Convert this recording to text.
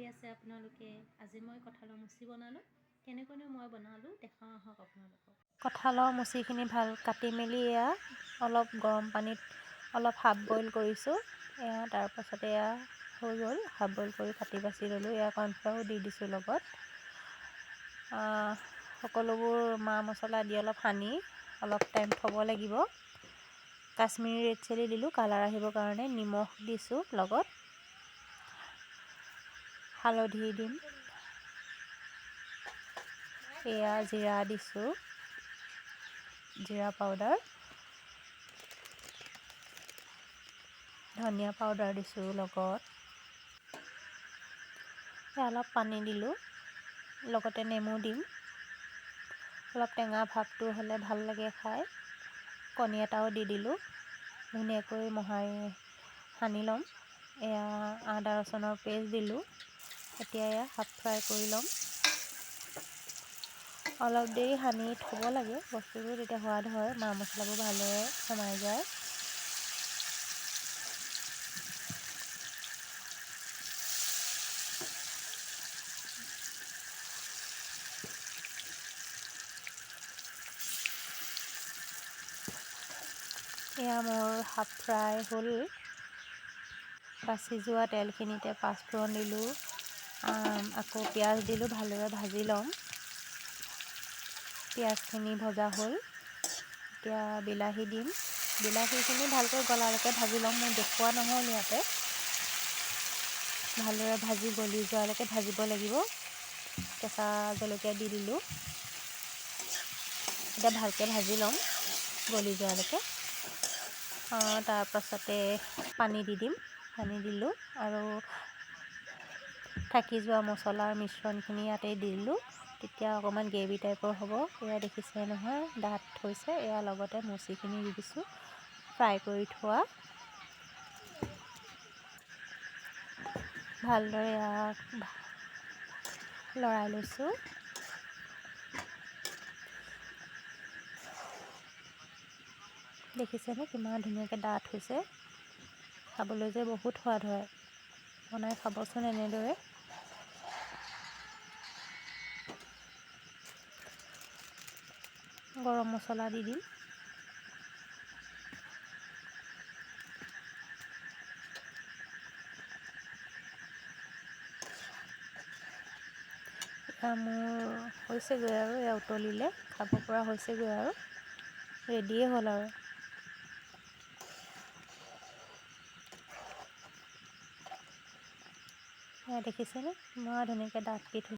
আছে আপোনালোকে? আজি মই কঁঠালৰ মুচি বনালোঁ। কেনেকৈনো মই বনালোঁ দেখাওঁ আহক আপোনালোকক। কঁঠালৰ মুচিখিনি ভাল কাটি মেলি এয়া অলপ গৰম পানীত অলপ হাফ বইল কৰিছোঁ। এয়া তাৰপাছতে এয়া হৈ গ'ল, হাফ বইল কৰি কাটি বাছি ল'লোঁ। এয়া কৰ্ণফ্লাৱাৰো দি দিছোঁ লগত। সকলোবোৰ মা মছলা দি অলপ সানি অলপ টাইম থ'ব লাগিব। কাশ্মীৰী ৰেড চিলি দিলোঁ কালাৰ আহিবৰ কাৰণে, নিমখ দিছোঁ লগত, হালধি দিম, এয়া জিৰা দিছোঁ, জিৰা পাউডাৰ, ধনিয়া পাউডাৰ দিছোঁ লগত, অলপ পানী দিলোঁ, লগতে নেমু দিম। অলপ টেঙা ভাৱটো হ'লে ভাল লাগে খাই। কণী এটাও দি দিলোঁ, ধুনীয়াকৈ মোহাৰি সানি ল'ম। এয়া আদা ৰচুনৰ পেষ্ট দিলোঁ। এতিয়া এয়া হাফ ফ্ৰাই কৰি ল'ম। অলপ দেৰি সানি থ'ব লাগে বস্তুটো, তেতিয়া সোৱাদ হয়, মা মছলাবোৰ ভালদৰে সোমাই যায়। এয়া মোৰ হাফ ফ্ৰাই হ'ল। বাচি যোৱা তেলখিনিতে পাঁচফোৰণ দিলোঁ, আকৌ পিঁয়াজ দিলোঁ, ভালদৰে ভাজি ল'ম। পিঁয়াজখিনি ভজা হ'ল। এতিয়া বিলাহী দিম। বিলাহীখিনি ভালকৈ গলালৈকে ভাজি ল'ম। মই দেখুওৱা নহ'ল ইয়াতে। ভালদৰে ভাজি গলি যোৱালৈকে ভাজিব লাগিব। কেঁচা জলকীয়া দি দিলোঁ। এতিয়া ভালকৈ ভাজি ল'ম গলি যোৱালৈকে। তাৰপাছতে পানী দি দিম। পানী দিলোঁ আৰু থাকি যোৱা মছলাৰ মিশ্ৰণখিনি ইয়াতে দি দিলোঁ। তেতিয়া অকণমান গ্ৰেভি টাইপৰ হ'ব। এয়া দেখিছে নহয় ডাঠ হৈছে। এয়া লগতে মুচিখিনি দি দিছোঁ, ফ্ৰাই কৰি থোৱা। ভালদৰে লৰাই লৈছোঁ। দেখিছেনে কিমান ধুনীয়াকৈ ডাঠ হৈছে। খাবলৈ যে বহুত সোৱাদ হয়। বনাই খাবচোন এনেদৰে। গৰম মছলা দি দিম। মোৰ হৈছেগৈ আৰু এয়া উতলিলে খাব পৰা হৈছেগৈ আৰু ৰেডিয়ে হ'ল আৰু। দেখিছেনে ইমান ধুনীয়াকৈ ডাঠকৈ থৈছে।